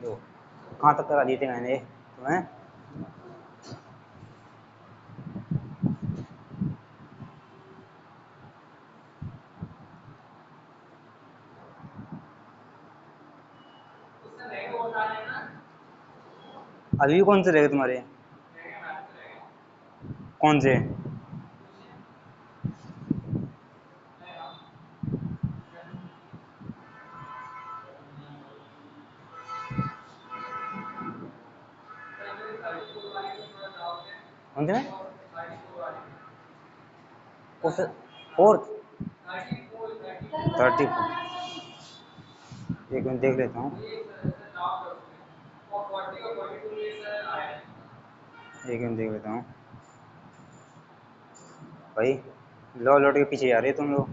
दो कहाँ तक करा दिए थे मैंने तुम्हें? अभी कौन से रहेगा तुम्हारे? कौन से? कौन से में? उस फोर्थ 34 एक मिनट देख लेता हूँ। एक मिनट देख लेता हूँ भाई। लो लौट के पीछे जा रहे तुम लोग।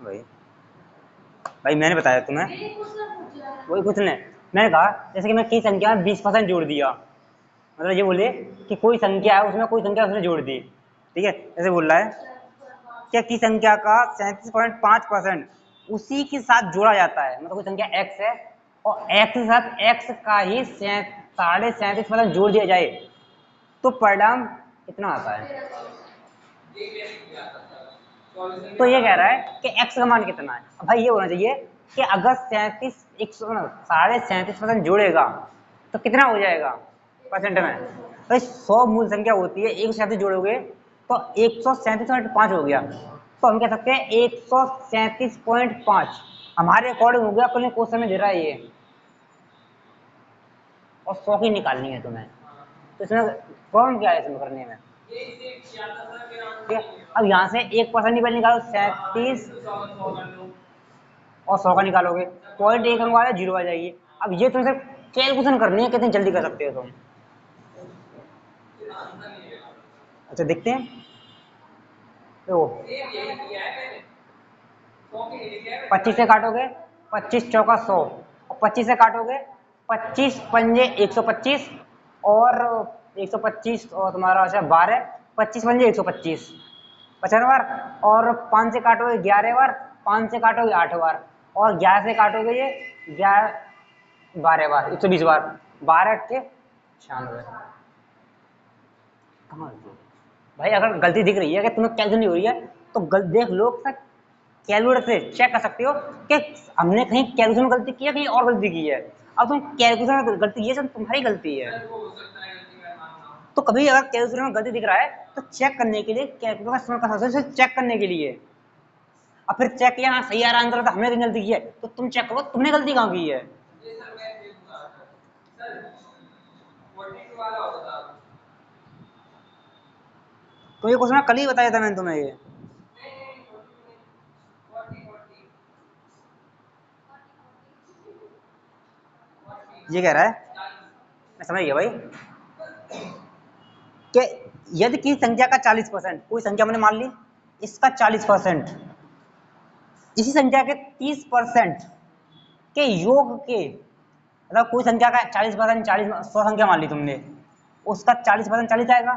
भाई भाई मैंने बताया तुम्हें, वही कुछ नहीं। मैंने कहा जैसे कि मैं की संख्या में 20% जोड़ दिया, मतलब ये बोले कि कोई संख्या है उसमें कोई संख्या उसने जोड़ दी, ठीक है। जैसे बोल रहा है क्या की संख्या का 37.5% उसी के साथ जोड़ा जाता है, मतलब कोई संख्या x है और x के साथ x का ही 37.5% जोड़ दिया जाए तो परिणाम कितना आता है। तो ये कह रहा है कि x का मान कितना है। अब भाई ये होना चाहिए कि अगर 37% जोड़ेगा तो कितना हो जाएगा परसेंट में। भाई 100 मूल संख्या होती है, 137 जोड़ोगे तो 137.5 हो गया, तो हम कह सकते हैं 137.5 हमारे अकॉर्डिंग हो गया। अपने क्वेश्चन में दे रहा है ये, और 100 की निकालनी है तुम्हें, तो इसमें प्रॉब्लम क्या है इसमें करने में। ठीक है, अब यहाँ से 1% ही निकालो, 37 और 100 का निकालोगे, पॉइंट एक अंक वाला जीरो आ जाएगी। अब ये तुमसे कैलकुलेशन करनी है, कितनी जल्दी कर सकते हो तुम। अच्छा देखते हैं, देखो 25 से काटोगे 25 चौका 100 और 25 से काटोगे 25 पंजे 125 और 125 और तुम्हारा अच्छा 12 25 पंजे 125 55 बार, और 5 से काटोगे 11 बार, 5 से काटोगे 8 बार, और 11 से काटोगे ये 11 12 बार 120 बार, 12 के 96। कहाँ भाई अगर गलती दिख रही है कि तुम्हें कैलकुलेशन नहीं हो रही है तो देख लो, कैलकुलेटर से चेक कर सकते हो कि हमने कहीं कैलकुलेशन में गलती की है, कहीं और गलती की है। अब तुम कैलकुलेशन में गलती, ये सब तुम्हारी गलती है। तो कभी अगर कैलकुलेशन में गलती दिख रहा है तो चेक करने के लिए कैलकुलेटर का इस्तेमाल कर सकते हो, चेक करने के लिए। अब फिर चेक किया हाँ सही आ रहा आंसर, तो हमने कहीं गलती की है, तो तुम चेक करो तुमने गलती कहाँ की है। तो ये क्वेश्चन कल ही बताया था मैंने तुम्हें ये। ये कह रहा है, मैं समझ गया भाई, कि यदि किसी संख्या का 40%, कोई संख्या मैंने मान ली इसका 40%, इसी संख्या के 30% के योग के, मतलब कोई संख्या का 40%, 100 संख्या मान ली तुमने, उसका 40% 40 आएगा,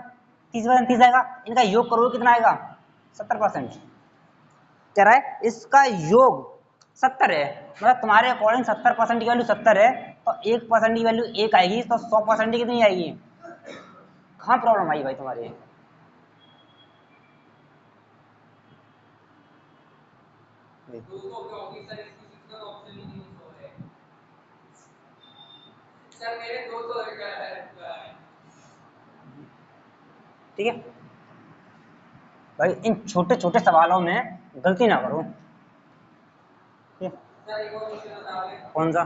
30% 30 आएगा, इनका योग करोगे कितना आएगा 70%। कह रहा है इसका योग 70 है, मतलब तुम्हारे अकॉर्डिंग 70% की वैल्यू 70 है, तो 1% की वैल्यू 1 आएगी, तो 100% की कितनी आएगी। कहाँ प्रॉब्लम आई भाई तुम्हारी। ठीक है भाई, इन छोटे छोटे सवालों में गलती ना करो। ठीक है, कौन सा?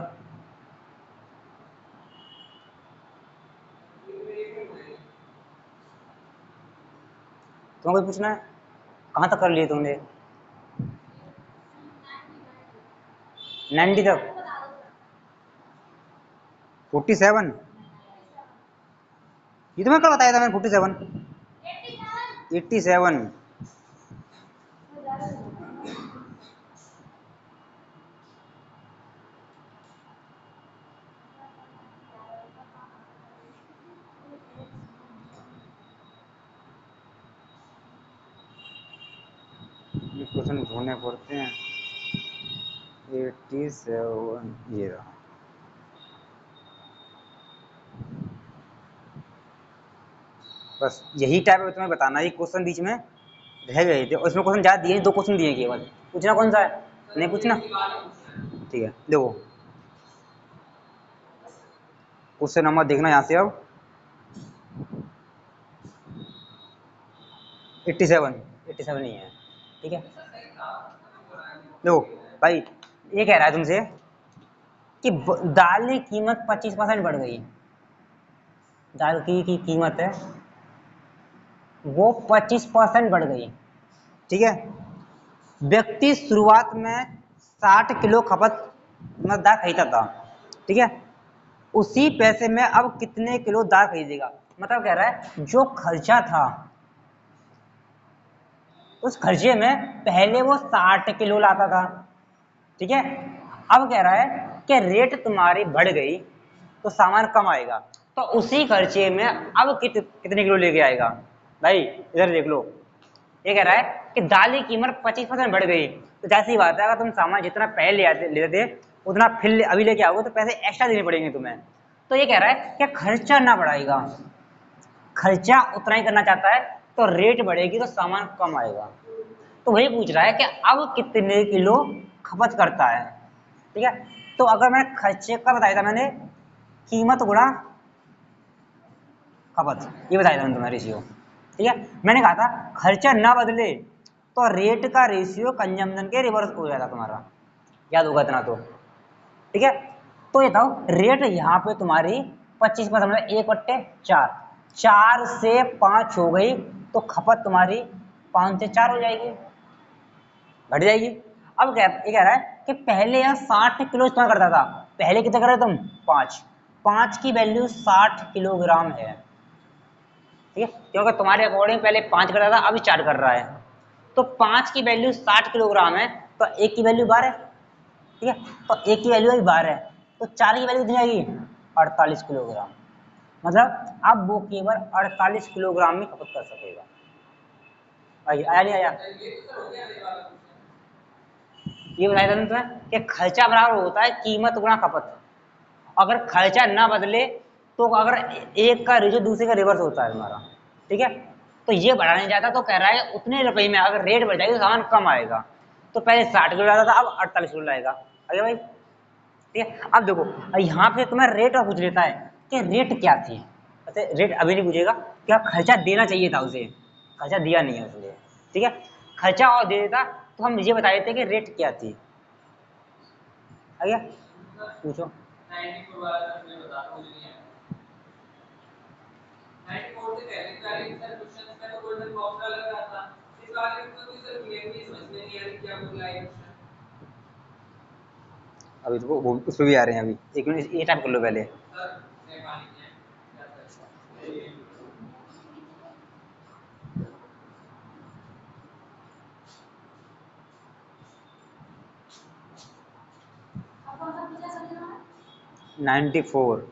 तुम्हें कोई पूछना है, कहाँ तक कर लिए तुमने 90 तक? 47? ये तुम्हें कब बताया था मैंने 47? 87? क्वेश्चन ढूंढने पड़ते हैं। 87 ये रहा। बस यही टाइप है, तुम्हें बताना ये क्वेश्चन बीच में रह गए थे और इसमें क्वेश्चन ज़्यादा दिए, 2 क्वेश्चन दिए केवल। पूछना कौन सा है? नहीं पूछना, ठीक है। देखो क्वेश्चन नंबर देखना यहाँ से अब 87 नहीं है, ठीक है। देखो भाई ये कह रहा है तुमसे कि दाल की कीमत 25% बढ़ गई। दाल की कीमत है वो 25% बढ़ गई, ठीक है। व्यक्ति शुरुआत में 60 किलो खपत में दाल खरीदता था, ठीक है। उसी पैसे में अब कितने किलो दाल खरीदेगा? मतलब कह रहा है जो खर्चा था उस खर्चे में पहले वो 60 किलो लाता था, ठीक है। अब कह रहा है कि रेट तुम्हारी बढ़ गई तो सामान कम आएगा, तो उसी खर्चे में अब कितने किलो लेके आएगा? भाई इधर देख लो, ये कह रहा है कि दाल की कीमत 25% बढ़ गई, तो जैसी बात है अगर तुम सामान जितना पहले लेते थे उतना फिर अभी लेके आओगे तो पैसे एक्स्ट्रा देने पड़ेंगे तुम्हें। तो ये कह रहा है कि खर्चा ना बढ़ाएगा, खर्चा उतना ही करना चाहता है, तो रेट बढ़ेगी तो सामान कम आएगा। तो वही पूछ रहा है कि अब कितने किलो खपत करता है, ठीक है। तो अगर मैंने खर्चे का बताया था, मैंने कीमत गुणा खपत, ये बताया था मैंने तुम्हें रेशियो, ठीक है। मैंने कहा था खर्चा ना बदले तो रेट का रेशियो कंजम्पशन के रिवर्स हो जाएगा तुम्हारा, याद होगा इतना तो, ठीक है। तो ये बताओ रेट यहाँ पे तुम्हारी 25/1/4, 4 से 5 हो गई तो खपत तुम्हारी 5 से 4 हो जाएगी, घट जाएगी। अब ये कह रहा है कि पहले यह 60 किलो इस्तेमाल करता था, पहले कितना कर रहे तुम? 5 की वैल्यू 60 किलोग्राम है, ठीक है। क्योंकि तुम्हारे अकॉर्डिंग पहले 5 कर रहा था अभी 4 कर रहा है, तो 5 की वैल्यू 60 किलोग्राम है, तो 1 की वैल्यू 12, ठीक है। तो 1 की वैल्यू अभी 12 है, तो 4 की वैल्यू कितनी आएगी? 48 किलोग्राम। मतलब अब वो केवल 48 किलोग्राम में खपत कर सकेगा। आया नहीं आया? ये बताया था तुम्हें कि खर्चा बराबर होता है कीमत गुणा खपत। अगर खर्चा ना बदले तो अगर एक का रेशियो दूसरे का रिवर्स होता है तुम्हारा, ठीक है। तो ये बढ़ाने जाता तो कह रहा है उतने रुपए में अगर रेट बढ़ जाएगी तो सामान कम आएगा, तो पहले 60 किलो लाता था अब 48 किलो लाएगा, अरे भाई, ठीक है। अब देखो यहाँ पे तुम्हें रेट और पूछ लेता है कि रेट क्या थी, अच्छा रेट अभी नहीं पूछेगा, क्या खर्चा देना चाहिए था उसे, खर्चा दिया नहीं है उसने, ठीक है। खर्चा और दे देता तो हम ये बता देते कि रेट क्या थी। आ गया? पूछो। अभी तो वो उस पे भी आ रहे हैं, अभी एक मिनट ये टाइप कर लो पहले। 94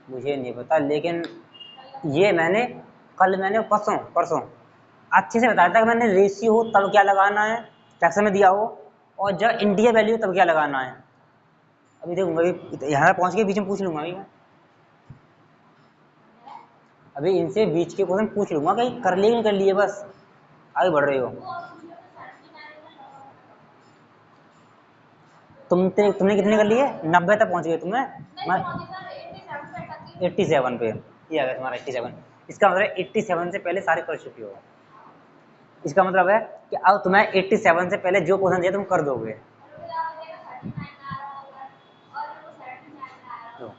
मुझे नहीं पता, लेकिन ये मैंने परसों परसों अच्छे से बताया था कि मैंने रेशियो हो तब क्या लगाना है, टैक्स में दिया हो, और जब इंडिया वैल्यू तब क्या लगाना है। अभी देखूंगा, अभी यहाँ पहुँच के बीच में पूछ लूंगा अभी मैं, अभी इनसे बीच के क्वेश्चन पूछ लूंगा, कहीं कर लिए नहीं कर लिए, बस आगे बढ़ रहे हो। तुमने कितने कर लिए? 90 तक पहुंच गए तुम्हें? 87 पे ये आ गया तुम्हारा 87। इसका मतलब 87 से पहले सारे कर चुके हो। इसका मतलब है कि अब तुम्हें 87 से पहले जो क्वेश्चन दिया तुम कर दोगे। तो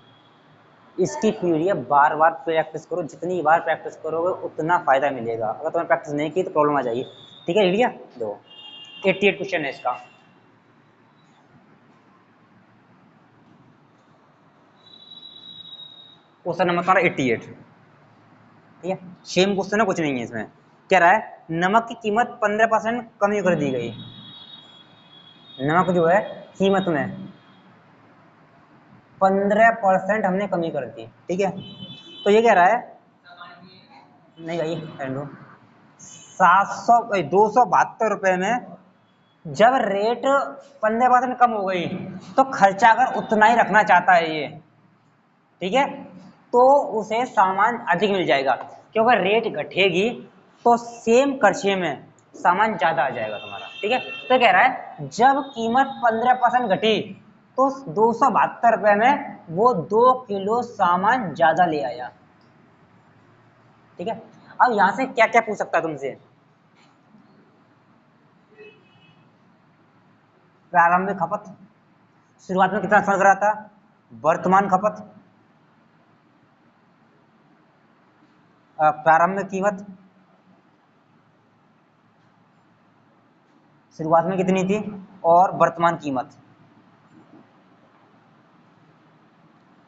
इसकी पीडीएफ बार बार प्रैक्टिस करो, जितनी बार प्रैक्टिस करोगे उतना फायदा मिलेगा। अगर तुमने प्रैक्टिस नहीं की तो प्रॉब्लम आ जाएगी, ठीक है। लिया दो 88 क्वेश्चन है इसका। क्वेश्चन नंबर तुम्हारा 88, ठीक है। सेम क्वेश्चन है, कुछ नहीं है इसमें। कह रहा है नमक की कीमत 15% कमी कर दी गई। नमक जो है कीमत में 15% हमने कमी कर दी, ठीक है। तो ये कह रहा है, नहीं भाई ₹272 में जब रेट 15% कम हो गई तो खर्चा अगर उतना ही रखना चाहता है ये, ठीक है, तो उसे सामान अधिक मिल जाएगा, क्योंकि रेट घटेगी तो सेम खर्चे में सामान ज्यादा आ जाएगा तुम्हारा, ठीक है। तो कह रहा है जब कीमत 15% घटी तो ₹272 में वो 2 किलो सामान ज्यादा ले आया, ठीक है। अब यहां से क्या क्या पूछ सकता है तुमसे, प्रारंभिक खपत, शुरुआत में कितना इस्तेमाल कर रहा था, वर्तमान खपत, प्रारंभिक कीमत शुरुआत में कितनी थी, और वर्तमान कीमत।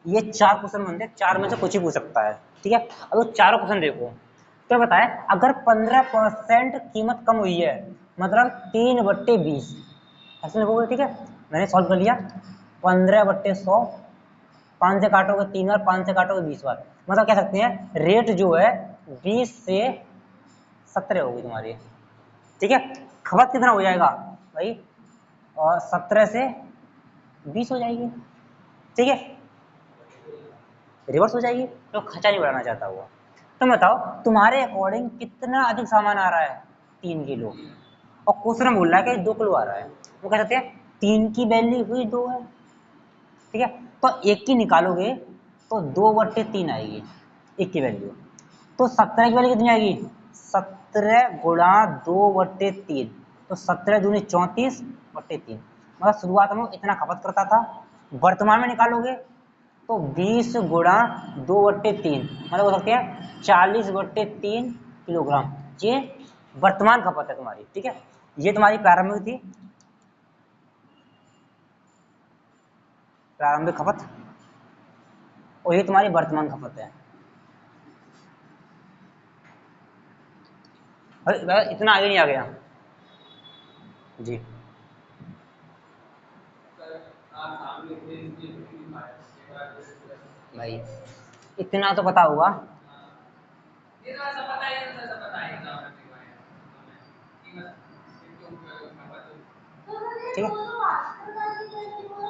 ये 4 क्वेश्चन बनते हैं, 4 में से कुछ ही पूछ सकता है, ठीक है। अब वो चारों क्वेश्चन देखो, तो बताए अगर 15% कीमत कम हुई है, मतलब 3/20 ऐसे लिखोगे, ठीक है। मैंने सॉल्व कर लिया, 15/100, 5 से काटोगे 3 बार, 5 से काटोगे 20 बार, मतलब कह सकते हैं रेट जो है 20 से 17 होगी तुम्हारी, ठीक है। खपत कितना हो जाएगा भाई, और 17 से 20 हो जाएगी, ठीक है, रिवर्स हो जाएगी, तो खर्चा नहीं बढ़ाना चाहता हुआ। तो बताओ तुम्हारे अकॉर्डिंग कितना अधिक सामान आ रहा है, 3 किलो, और क्वेश्चन में बोल रहा है कि 2 किलो आ रहा है, वो कह सकते हैं 3 की वैल्यू हुई 2 है, ठीक है। तो 1 की निकालोगे तो 2/3 आएगी 1 की वैल्यू, तो 17 की वैल्यू कितनी आएगी, 17 गुणा 2/3, तो 17 दूनी 34/3, मतलब शुरुआत में इतना खपत करता था। वर्तमान में निकालोगे तो 20 गुणा 2/3, मतलब हो सकते हैं 40/3 किलोग्राम, ये वर्तमान खपत है तुम्हारी, ठीक है। ये तुम्हारी प्रारंभिक थी, प्रारंभिक खपत, और ये तुम्हारी वर्तमान खपत है। अरे इतना आगे नहीं आ गया जी, भाई इतना तो पता होगा, ठीक है।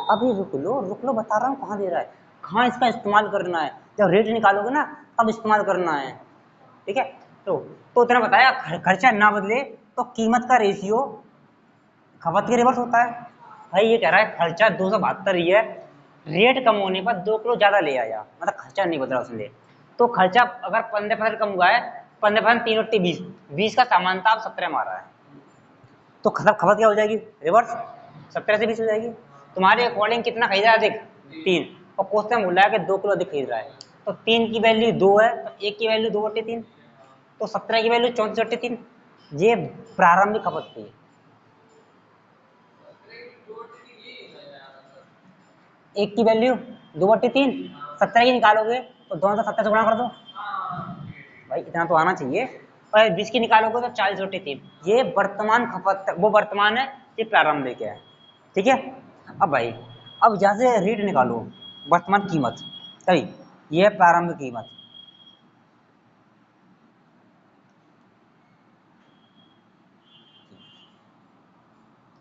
अभी रुक लो बता रहा हूँ कहाँ दे रहा है, कहाँ इसका इस्तेमाल करना है, जब रेट निकालोगे ना तब इस्तेमाल करना है, ठीक है। तो इतना बताया, खर्चा ना बदले तो कीमत का रेशियो खपत के रिवर्स होता है। भाई ये कह रहा है खर्चा 272 ही है, रेट कम होने पर 2 किलो ज्यादा ले आया, मतलब खर्चा नहीं बदला उसने, तो खर्चा अगर 15% कम हुआ है, 15% 3/20, 20 का सामान था, अब 17 में आ रहा है, तो खपत खपत क्या हो जाएगी, रिवर्स, 17 से 20 हो जाएगी। तुम्हारे अकॉर्डिंग कितना खरीद रहा है अधिक, 3, और क्वेश्चन बोल रहा है कि 2 किलो अधिक खरीद रहा है, तो 3 की वैल्यू 2 है, तो 1 की वैल्यू 2/3, तो 17 की वैल्यू 34/3, ये प्रारंभिक खपत थी। एक की वैल्यू 2/3, 17 की निकालोगे तो दोनों का 17 से गुणा कर दो, भाई इतना तो आना चाहिए, और 20 की निकालोगे तो 40/3, ये वर्तमान खपत, वो वर्तमान है, ये प्रारंभिक है, ठीक है। अब भाई अब यहाँ से रेट निकालो, वर्तमान कीमत, सही, ये है प्रारंभिक कीमत,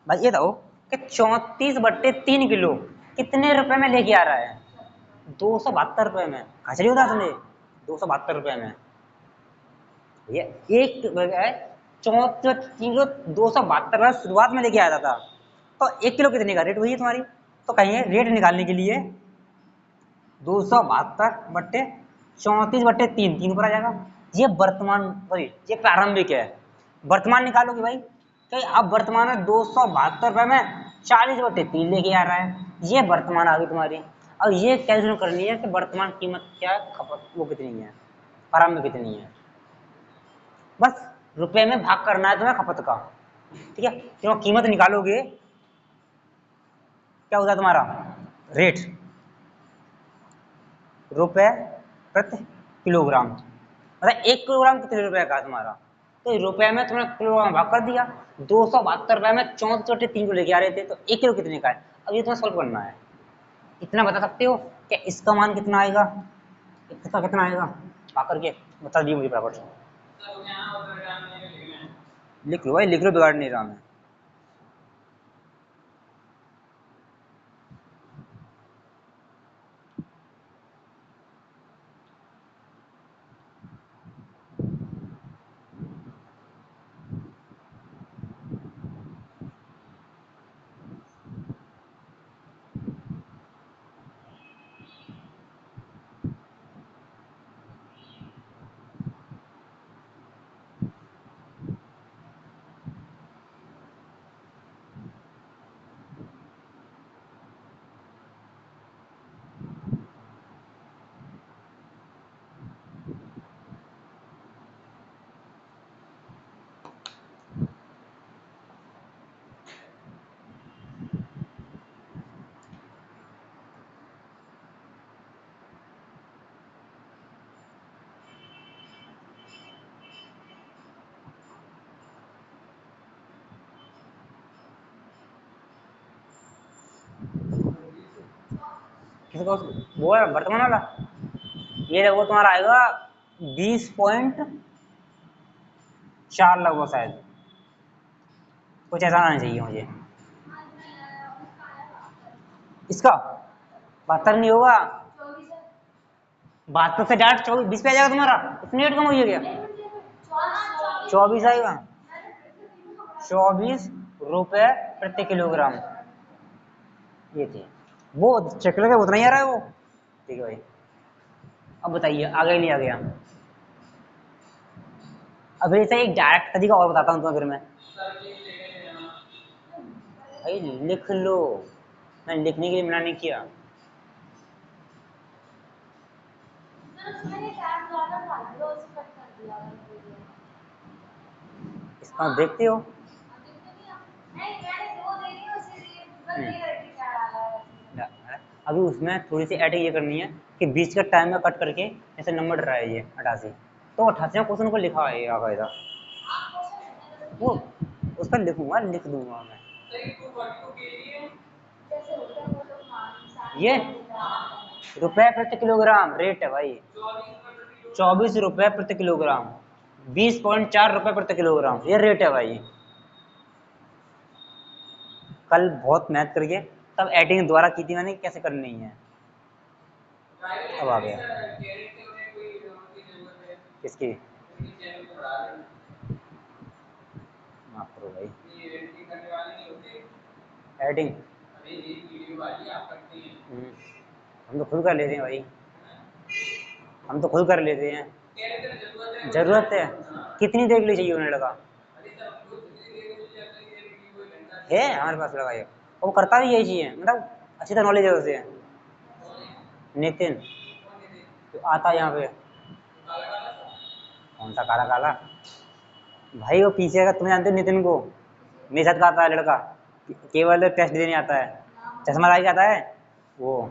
भाई ये बताओ कि 34/3 किलो कितने रुपए में लेके आ रहा है, 272 रुपए में, खचड़ी होता समझे, 272 रुपए में, ये एक है, 34 किलो 272 शुरुआत में लेके आया था, तो 1 किलो कितने का रेट हुई है तुम्हारी, तो कहिए रेट निकालने के लिए 272/34/3, 3 ऊपर आ जाएगा, ये वर्तमान, सॉरी ये प्रारंभिक है, वर्तमान निकालोगे भाई, तो अब वर्तमान में 272 रुपए में 40/3 लेके आ रहा है, ये वर्तमान आ गई तुम्हारी। अब ये कैलकुलेट करनी है कि वर्तमान कीमत क्या है, खपत वो कितनी है, प्रारंभिक कितनी है, बस रुपए में भाग करना है तुम्हें खपत का, ठीक है। क्यों कीमत निकालोगे क्या होता है तुम्हारा रेट, रुपए प्रति किलोग्राम, मतलब 1 किलोग्राम कितने रुपए का है तुम्हारा, तो रुपए में तुमने किलोग्राम भाग कर दिया, 272 रुपए में 34/3 को लेके आ रहे थे, तो 1 किलो कितने का है, अब ये तुम्हें सोल्व करना है। इतना बता सकते हो कि इसका मान कितना आएगा, इसका कितना आएगा, भाग करके बता दिए मुझे बराबर से। लिख लो भाई, लिख लो, बिगाड़ नहीं रहा मैं। किसको? वो है वर्तमान वाला। ये देखो तुम्हारा आएगा 20.4 लगभग शायद, कुछ ऐसा आना चाहिए मुझे। इसका 72 नहीं होगा, 72 से डायरेक्ट 20 पे आ जाएगा तुम्हारा। इतनी रेट कम हुई है क्या? 24 आएगा, 24 रुपए प्रति किलोग्राम। ये थी वो चेक लगे, उतना ही आ रहा है वो। ठीक है भाई, अब बताइए आ गया नहीं आ गया? अब ऐसा एक डायरेक्ट तरीका और बताता हूँ तुम्हें फिर मैं। भाई लिख लो, मैंने लिखने के लिए मना नहीं किया। इसका देखते हो? अभी उसमें थोड़ी सी एडिंग ये करनी है कि बीच का टाइम में कट करके ऐसे नंबर रहा है ये 88, तो 88 क्वेश्चन को लिखा है आ गया वो, उस पर लिखूंगा, लिख दूंगा मैं। ये रुपए प्रति किलोग्राम रेट है भाई, 24 रुपए प्रति किलोग्राम, 20.4 रुपए प्रति किलोग्राम, ये रेट है भाई। कल बहुत मेहनत करके तब एडिंग दोबारा की थी मैंने, कैसे करनी है। अब आ गया। किसकी? माफ करो भाई, एडिंग हम तो खुद कर लेते हैं भाई, हम तो खुद कर लेते हैं। जरूरत है कितनी देर के लिए चाहिए उन्हें लगा है हमारे पास लगा ये, वो करता भी यही चाहिए, मतलब अच्छी तरह नॉलेज है उसे। नितिन तो आता है यहाँ पे। कौन सा काला काला? भाई वो पीछे का, तुम जानते हो नितिन को? मेरे साथ का आता है लड़का, केवल टेस्ट देने आता है, चश्मा लगा के आता है वो।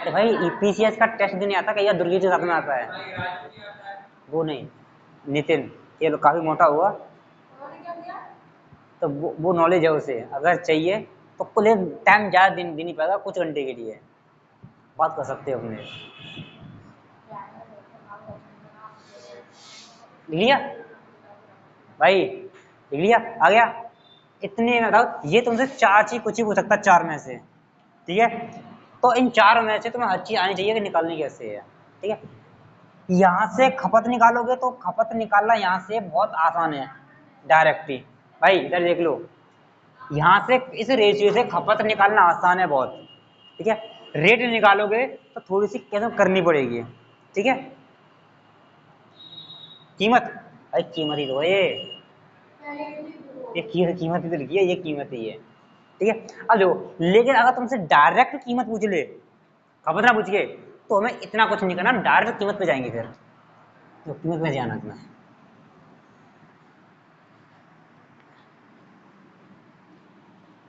अरे भाई ईपीसीएस का टेस्ट देने आता है, कई बार दुर्गे के साथ में आता है वो। नहीं नितिन, ये लोग काफी मोटा हुआ, तो वो नॉलेज है उसे, अगर चाहिए तो कुल टाइम ज़्यादा दिन नहीं पाएगा, कुछ घंटे के लिए बात कर सकते हो अपने। लिख लिया भाई, लिख लिया, आ गया। इतने मतलब ये तुमसे चार चीज कुछ ही पूछ सकता है, चार में से, ठीक है? तो इन चार में से तुम्हें हर चीज आनी चाहिए कि निकालनी कैसे है, ठीक है? यहाँ से खपत निकालोगे तो खपत निकालना यहाँ से बहुत आसान है, डायरेक्टली। भाई इधर देख लो, यहाँ से इस रेशियो से खपत निकालना आसान है बहुत, ठीक है? रेट निकालोगे तो थोड़ी सी कैसे करनी पड़ेगी, ठीक है? कीमत, भाई कीमत ही तो है ये कीमत ही तो लिखी है, ये कीमत ही है, ठीक है? अब देखो, लेकिन अगर तुमसे डायरेक्ट कीमत पूछ ले, खपत ना पूछ के, तो हमें इतना कुछ नहीं करना, डायरेक्ट कीमत पे जाएंगे फिर, तो कीमत में जाना तुम्हें।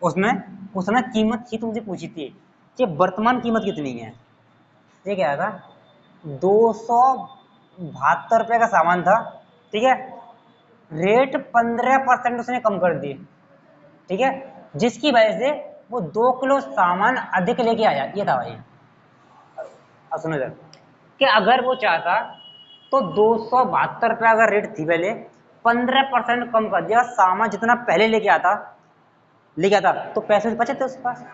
उसमें उसने कीमत ही तुमसे पूछी थी कि वर्तमान कीमत कितनी है। ये क्या था, 272 रुपये का सामान था, ठीक है? रेट 15% उसने कम कर दी, ठीक है? जिसकी वजह से वो 2 किलो सामान अधिक लेके आया, ये था भाई। अब सुनो जरा, कि अगर वो चाहता तो 272 रुपये अगर रेट थी पहले, 15% कम कर दिया। सामान जितना पहले लेके आता तो पैसे बचे थे उसके पास,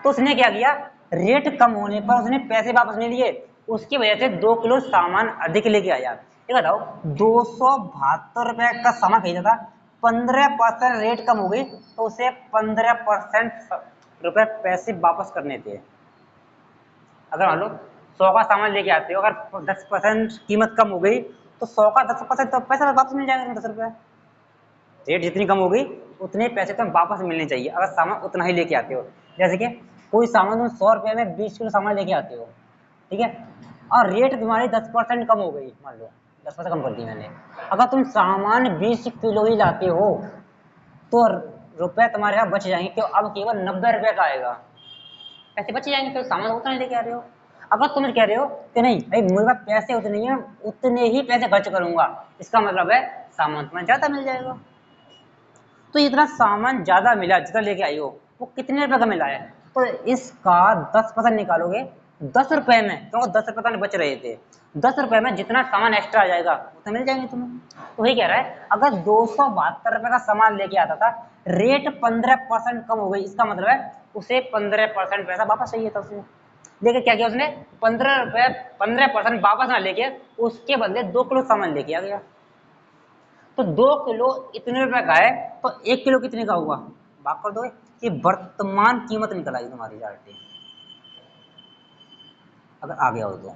तो उसने क्या किया, रेट कम होने पर उसने पैसे वापस नहीं लिए, उसकी वजह से 2 किलो सामान अधिक लेके आया। ये बताओ 272 रुपए का सामान खरीदा था, 15% रेट कम हो गई तो उसे 15% रुपए पैसे वापस करने थे। अगर मान लो 100 का सामान लेके आते हो, अगर 10% कीमत कम हो गई तो 100 का 10% तो पैसा वापस मिल जाएगा, 10 रुपये। रेट जितनी कम हो गई उतने पैसे तो वापस मिलने चाहिए अगर सामान उतना ही लेके आते हो। जैसे कि कोई सामान तुम 100 रुपये में 20 किलो सामान लेके आते हो, ठीक है, और रेट तुम्हारी 10% कम हो गई, मान लो 10% कम कर दी मैंने, अगर तुम सामान 20 किलो ही लाते हो तो रुपए तुम्हारे यहाँ बच जाएंगे, क्यों, अब केवल 90 रुपये का आएगा, पैसे बच जाएंगे, तो सामान उतना ही लेके आ रहे हो। अगर तुम कह रहे हो कि नहीं भाई मेरे पास पैसे उतने ही हैं, उतने ही पैसे खर्च करूंगा, इसका मतलब है सामान तुम्हें ज्यादा मिल जाएगा। तो इतना सामान ज्यादा मिला, जितना लेके आई हो वो कितने रुपए का मिला है, तो इसका 10% निकालोगे 10 रुपए में, क्योंकि 10 रुपए तो बच रहे थे, 10 रुपए में जितना सामान एक्स्ट्रा आ जाएगा उतना मिल जाएंगे तुम्हें। तो वही कह रहा है, अगर 272 रुपए का सामान लेके आता था, रेट 15% कम हो गई, इसका मतलब है उसे 15% पैसा वापस चाहिए था उसने, लेकिन क्या किया उसने 15% वापस ना लेके उसके बदले 2 किलो सामान लेके आ गया। तो 2 किलो इतने रुपए का है, तो 1 किलो कितने का होगा, भाग कर दो, ये वर्तमान कीमत निकल आई तुम्हारी डायरेक्ट, अगर आ गया हो तो।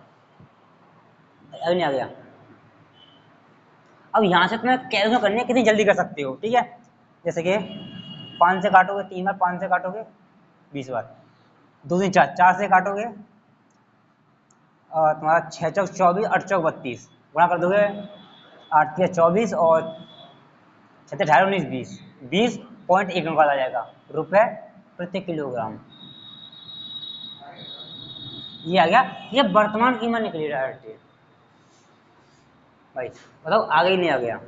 अभी नहीं आ गया, अब यहां से तुम्हें कैलकुलेट करनी है कितनी जल्दी कर सकते हो, ठीक है। जैसे कि 5 से काटोगे 3 बार, 5 से काटोगे 20 बार, 2 दिन 4, 4 से काटोगे तुम्हारा 6 चौक 24, 8 चौक 32, गुणा कर दोगे 8 या 24 और 6 18 19 20, 20.1 निकाला जाएगा रुपए प्रति किलोग्राम। ये आ गया, ये वर्तमान कीमत निकली डायरेक्ट भाई। बताओ आ गई नहीं आ गया,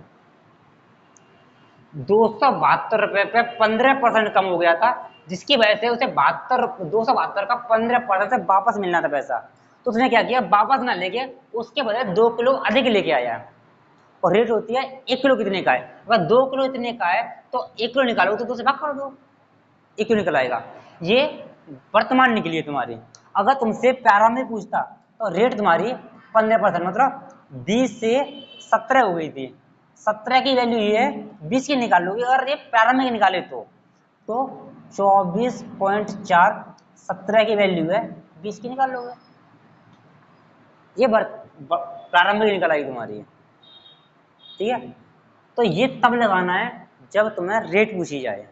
272 रुपए पे 15% कम हो गया था, जिसकी वजह से उसे 272 का 15% से वापस मिलना था पैसा, तो उसने क्या किया, वापस ना लेके उसके बदले 2 किलो अधिक लेके आया। और रेट होती है 1 किलो कितने का है, अगर 2 किलो इतने का है तो 1 किलो निकालो तो 2 से भाग कर दो, 1 किलो निकल आएगा। ये वर्तमान निकली है तुम्हारी। अगर तुमसे प्रारंभिक पूछता तो रेट तुम्हारी 15% मतलब 20 से 17 हो गई थी, 17 की वैल्यू ये है, 20 की निकाल लोगे, अगर ये प्रारंभिक निकाले तो 24.4, 17 की वैल्यू है, 20 की निकाल लोगे, ये प्रारंभिक निकल आई तुम्हारी, ठीक है। तो ये तब लगाना है जब तुम्हें रेट पूछी जाए,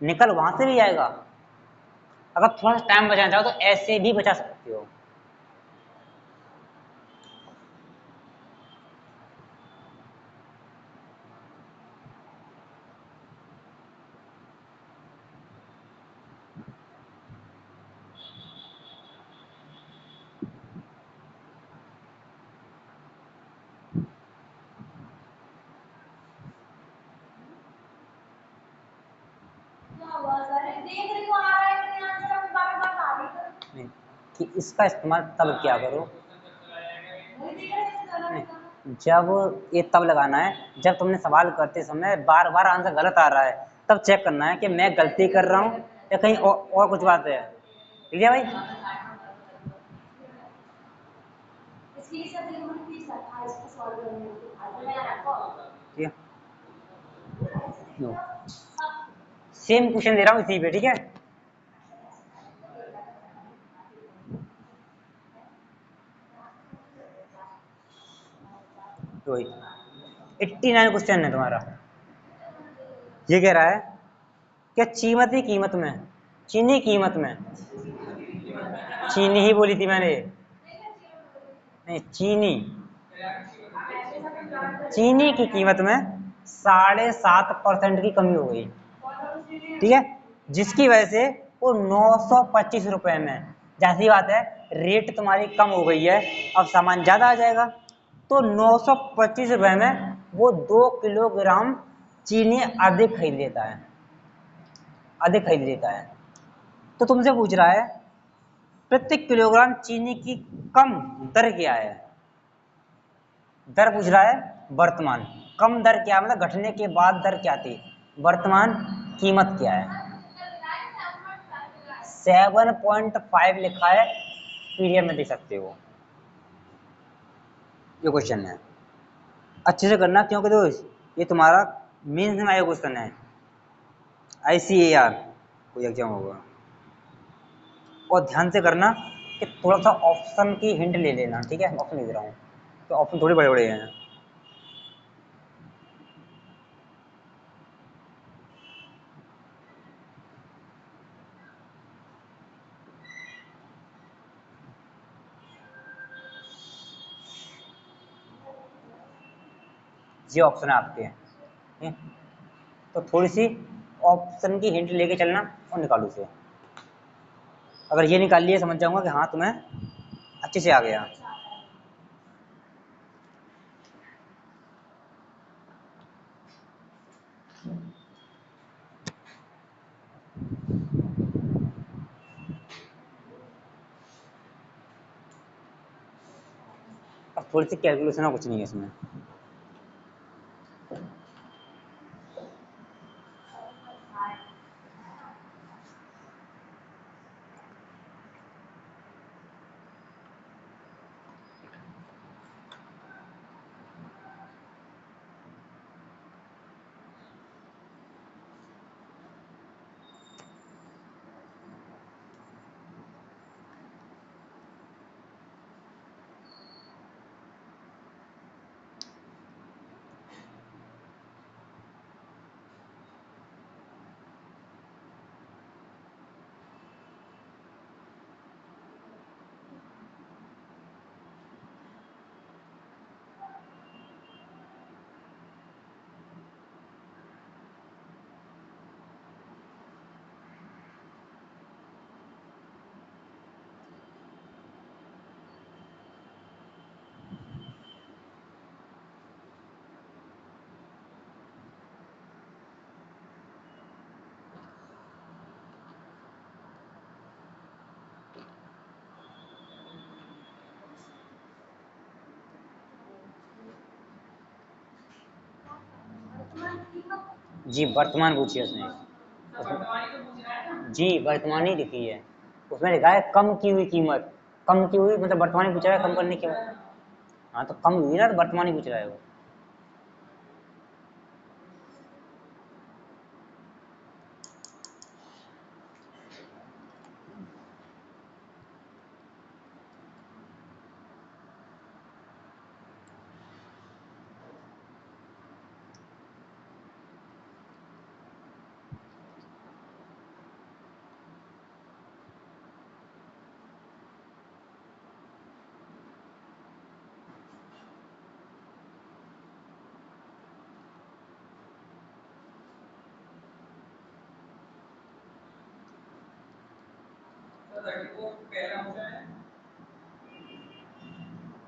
निकल वहां से भी आएगा, अगर थोड़ा सा टाइम बचाना चाहो तो ऐसे भी बचा सकते हो। नहीं, कि इसका इस्तेमाल तब क्या करो, नहीं, जब ये तब लगाना है जब तुमने सवाल करते समय बार बार आंसर गलत आ रहा है, तब चेक करना है कि मैं गलती कर रहा हूँ या कहीं और कुछ बात है, ठीक है भाई। ठीक है, सेम क्वेश्चन दे रहा हूँ इसी पे, ठीक है। तो 89 क्वेश्चन है तुम्हारा, ये कह रहा है कि कीमती कीमत में, चीनी कीमत में, चीनी ही बोली थी मैंने, नहीं चीनी, चीनी की कीमत में 7.5% की कमी हो गई, ठीक है, जिसकी वजह से वो 925 रुपए में, जैसी बात है रेट तुम्हारी कम हो गई है, अब सामान ज्यादा आ जाएगा, तो 925 रुपए में वो 2 किलोग्राम चीनी अधिक खरीद लेता है, अधिक खरीद लेता है। तो तुमसे पूछ रहा है प्रति किलोग्राम चीनी की कम दर क्या है, दर पूछ रहा है वर्तमान, कम दर क्या, मतलब घटने के बाद दर क्या थी, वर्तमान कीमत क्या है। 7.5 लिखा है, पीडीएफ में देख सकते हो, ये क्वेश्चन है। अच्छे से करना, क्योंकि दोस्त ये तुम्हारा मेंस में आया क्वेश्चन है, ICAR कोई एग्जाम होगा। और ध्यान से करना कि थोड़ा सा ऑप्शन की हिंट ले लेना, ठीक है, ऑप्शन ले दे रहा हूँ तो ऑप्शन थोड़े बड़े बड़े हैं। ये ऑप्शन है आपके, ठीक है? तो थोड़ी सी ऑप्शन की हिंट लेके चलना और निकालो इसे। अगर ये निकाल लिए समझ जाऊंगा कि हाँ तुम्हें अच्छे से आ गया। अब थोड़ी सी कैलकुलेशन है, कुछ नहीं है इसमें। जी वर्तमान पूछी है उसने, जी वर्तमानी लिखी है, उसमें लिखा है कम की हुई कीमत। कम की हुई मतलब वर्तमानी पूछ रहा है, कम करने के बाद। हाँ तो कम हुई ना, तो वर्तमानी पूछ रहा है वो।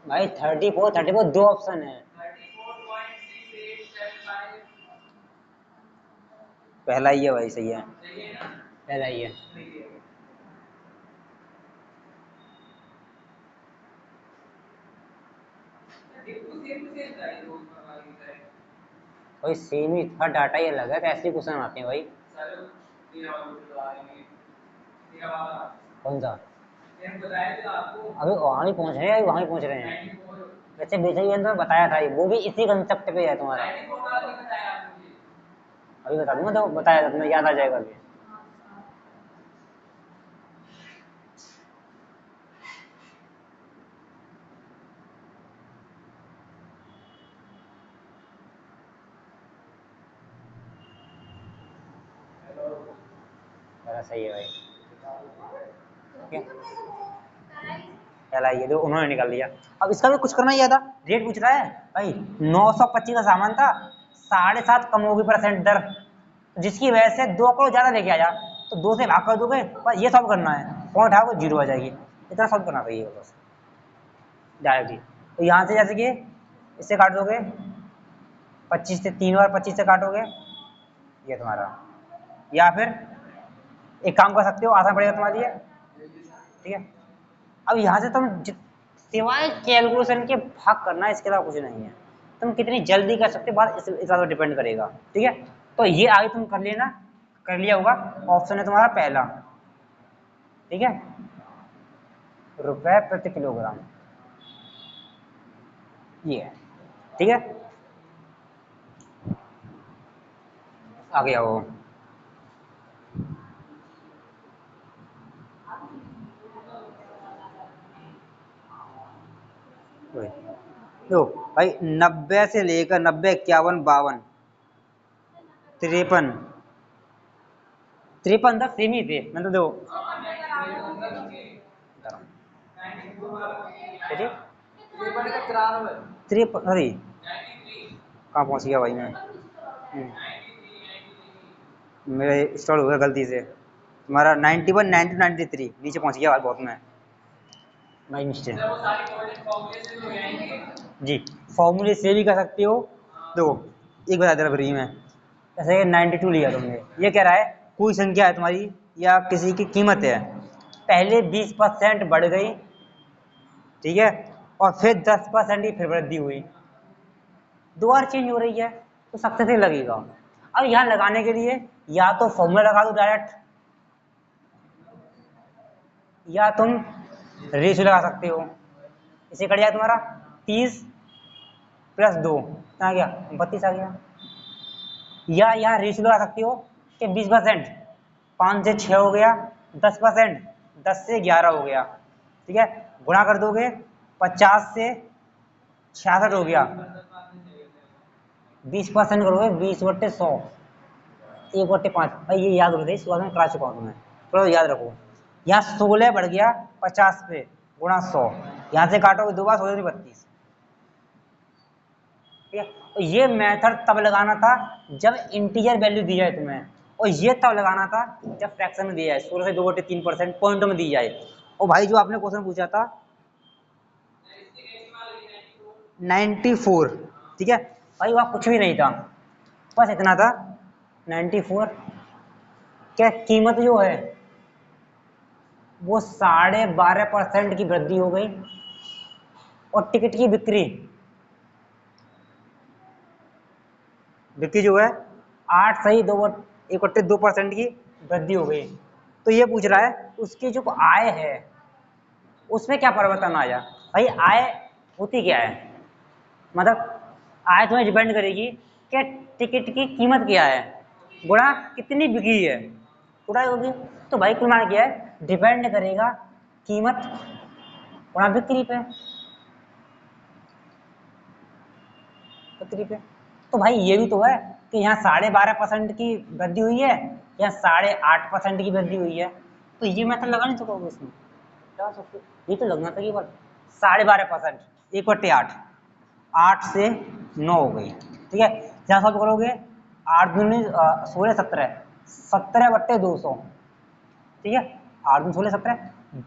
भाई 34 दो ऑप्शन है। पहला ही है भाई, सही है, पहला ही है। भाई सेम ही था, डाटा ही अलग है, तो ऐसे क्वेश्चन आते हैं भाई। कौन सा? अभी वहाँ ही पहुँच रहे हैं, वहाँ ही पहुँच रहे हैं। वैसे बेसिक ये तो बताया था, वो भी इसी कंसेप्ट पे है तुम्हारा। अभी बता दूंगा, तो बताया था तुम्हें, याद आ जाएगा अभी। सही है भाई, ठीक है, पहला ये जो उन्होंने निकाल दिया। अब इसका भी कुछ करना ही था, रेट पूछ रहा है भाई, 925 का सामान था, 7.5 कम होगी % दर, जिसकी वजह से 2 करोड़ ज्यादा लेके आया, तो 2 से भाग कर दोगे, बस ये सॉल्व करना है, पॉइंट है वो 0 आ जाएगी, इतना सॉल्व करना था ये बस डायरेक्ट ही। तो यहाँ से जैसे कि इससे काट दोगे 25 से, 3 बार 25 से काटोगे, ये तुम्हारा, या फिर एक काम कर सकते हो, आसान पड़ेगा तुम्हारे लिए, ठीक है। अब यहाँ से तुम सिवाय कैलकुलेशन के भाग करना है, इसके अलावा कुछ नहीं है। तुम कितनी जल्दी कर सकते हो बात इस बात पर डिपेंड करेगा। ठीक है, तो ये आगे तुम कर लेना, कर लिया होगा। ऑप्शन है तुम्हारा पहला। ठीक है, रुपए प्रति किलोग्राम, ये है। ठीक है, आ गया वो। तो भाई 90 से लेकर 90, 51, 52, 53, 53 तक सेम ही थे। मैं तो दो तिरपन, अरे कहाँ पहुँच गया भाई मैं। मेरे इंस्टॉल हो गया गलती से। तुम्हारा 91, 92, 93 नीचे पहुँच गया बहुत मैं, माई मिस्टेक। जी, फॉर्मूले से भी कर सकते हो। देखो एक बता दे रहा फ्री में, जैसे 92 लिया तुमने, ये कह रहा है कोई संख्या है तुम्हारी या किसी की कीमत है, पहले 20% बढ़ गई, ठीक है, और फिर 10% की फिर वृद्धि हुई, दोबारा चेंज हो रही है, तो सक्सेस ही लगेगा। अब यहाँ लगाने के लिए या तो फॉर्मूला लगा दो डायरेक्ट, या तुम रेशियो लगा सकते हो। इसे कट जाए तुम्हारा 30 + 2 आ गया 32 आ गया। या यहाँ रेशियो लगा सकते हो कि 20%, 5 से 6 हो गया, 10%, 10 से 11 हो गया। ठीक है, गुणा कर दोगे 50 से 66 हो गया, 20% करोगे 20/100, 1/5। भाई ये याद रखो, इस में करा चुका हूँ तुम्हें, थोड़ा याद रखो। यहाँ 16 बढ़ गया 50 पे, गुणा 100, यहाँ से काटोगे 2 बार, 16 × 32। ठीक है, तो ये मेथड तब लगाना था जब इंटीजर वैल्यू दी जाए तुम्हें, और ये तब लगाना था जब फ्रैक्शन में दिया जाए, 16 से 2/3% पॉइंटों में दी जाए। और भाई जो आपने क्वेश्चन पूछा था 94, ठीक है भाई, वहाँ कुछ भी नहीं था, बस इतना था 94, क्या कीमत जो है वो 12.5% की वृद्धि हो गई, और टिकट की बिक्री जो है 8.2% की वृद्धि हो गई। तो ये पूछ रहा है उसकी जो आय है उसमें क्या परिवर्तन आया। भाई आय होती क्या है, मतलब आय तुम्हें डिपेंड करेगी कि टिकट की कीमत क्या है गुणा कितनी बिकी है, पूरा होगी। तो भाई कुल मिला क्या है, डिपेंड करेगा कीमत गुणा बिक्री पे, तो भाई ये भी तो है कि यहाँ 12.5% की वृद्धि हुई है या 8.5% की वृद्धि हुई है, तो ये मेथड लगा नहीं सकोगे इसमें, ये तो लगना था कि 12.5%, 1/8, 8 से 9 हो गई। ठीक है, जहाँ सॉल्व करोगे 8 दूनी 16, 17, 17/200, ठीक है, 8 दूनी 16, 17,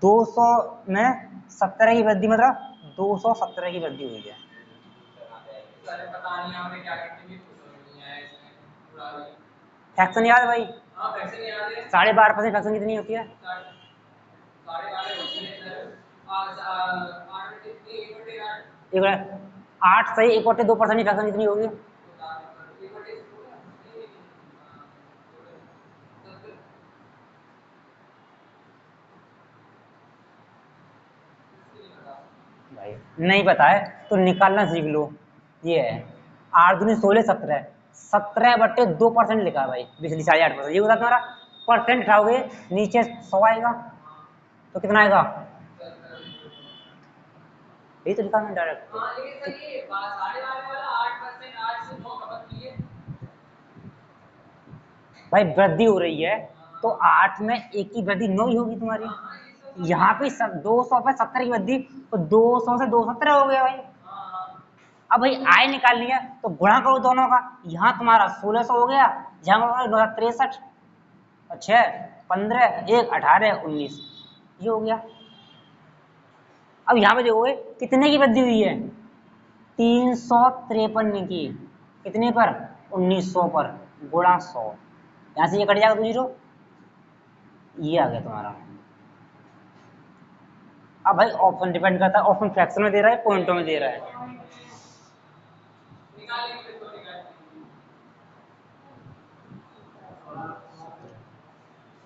200 में 17 की वृद्धि, मतलब 217 की वृद्धि हुई है। फ्रैक्शन याद है भाई? 12.5% फ्रैक्शन कितनी होती है? 8 से 1/2% की फ्रैक्शन कितनी होगी? भाई नहीं पता है तो निकालना सीख लो। ये है 8 दूनी 16, 17, 17/2% लिखा है भाई, पिछली 8.5%। ये होता तुम्हारा परसेंट उठाओगे नीचे 100 आएगा, तो कितना आएगा? यही तो लिखा है डायरेक्ट। भाई वृद्धि हो रही है तो 8 में 1 की वृद्धि 9 ही होगी तुम्हारी। यहाँ पे 200 पे 70 की वृद्धि, तो 200 से 217 हो गया भाई। अब भाई आय निकाल लिया तो गुणा करो दोनों का, यहाँ तुम्हारा 1600 हो गया, यहाँ 63, 6, 15, 1, 18, 19, ये हो गया। अब यहाँ पे देखोगे कितने की वृद्धि हुई है, 353 की, कितने पर? 1900 पर, गुणा 100, यहाँ से ये कट जाएगा 2 जीरो, ये आ गया तुम्हारा। अब भाई ऑप्शन डिपेंड करता है, ऑप्शन फ्रैक्शन में दे रहा है पॉइंटों में दे रहा है।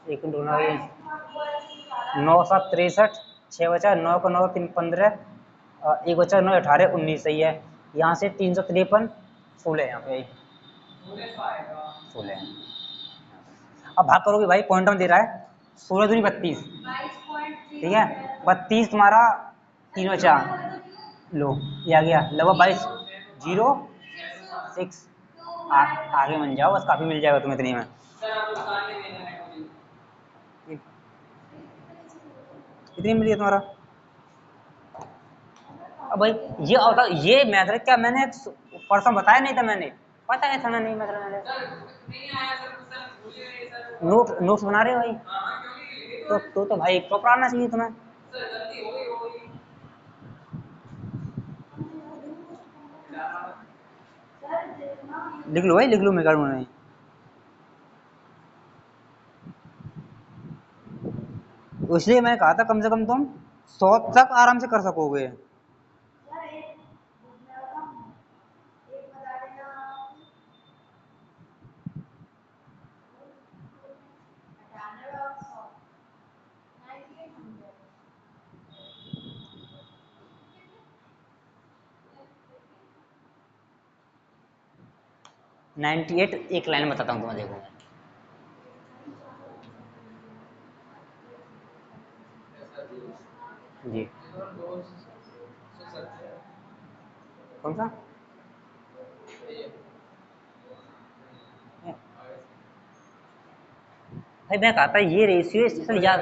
एक मिनट होना है। 9 7 63, 6 बचा 9 को 9 3 15, एक बचा 9 18 19, सही है। यहाँ से 353 16 यहाँ पे 16 है। अब भाग करोगे भाई, पॉइंटर में दे रहा है 16 दूनी 32, ठीक है। 32 तुम्हारा 3 बचा, लो ये आ गया लगभग 22 0 6। आगे बन जाओ बस, काफी मिल जाएगा तुम्हें इतनी में। कितनी मिली है तुम्हारा? अब भाई ये होता, ये मैथड क्या मैंने परसों बताया नहीं था, मैंने पता है था नहीं मैथड मैंने नोट्स बना रहे हो भाई, तो भाई प्रॉपर आना चाहिए तुम्हें। लिख लो भाई, लिख लो, मैं करूँगा नहीं। इसलिए मैंने कहा था कम से कम तुम 100 तक आराम से कर सकोगे। मैं 98 एक लाइन में बताता हूँ तुम्हें, देखो। जी कौन सा भाई, मैं कहा था ये रेशियो स्पेशल याद।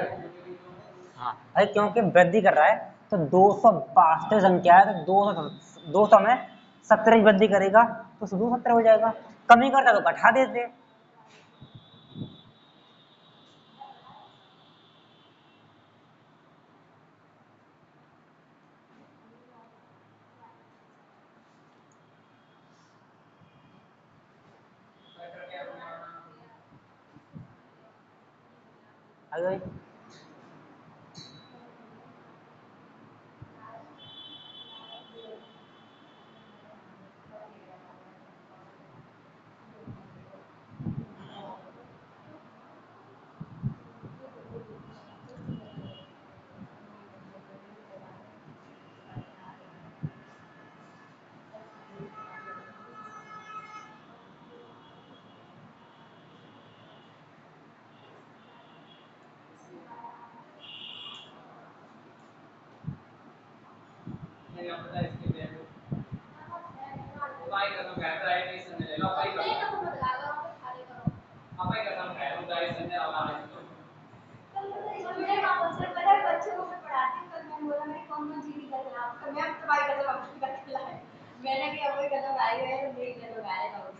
हाँ भाई, क्योंकि वृद्धि कर रहा है तो 262 संख्या है, तो 200 में 17 वृद्धि करेगा तो 270 हो जाएगा। कमी करता तो घटा देते। भाई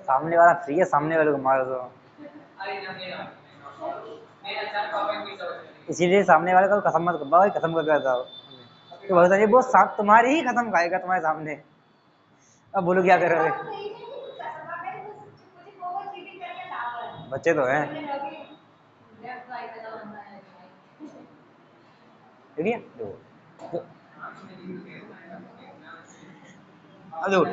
सामने वाला फ्री है, सामने वाले को मार दो, इसीलिए सामने वाले को कसम मत भाई, कसम कर जाओ तो भगत जी वो तुम्हारी ही कसम खाएगा तुम्हारे सामने। अब बोलो क्या करोगे? बच्चे तो हैं, ठीक है। हेलो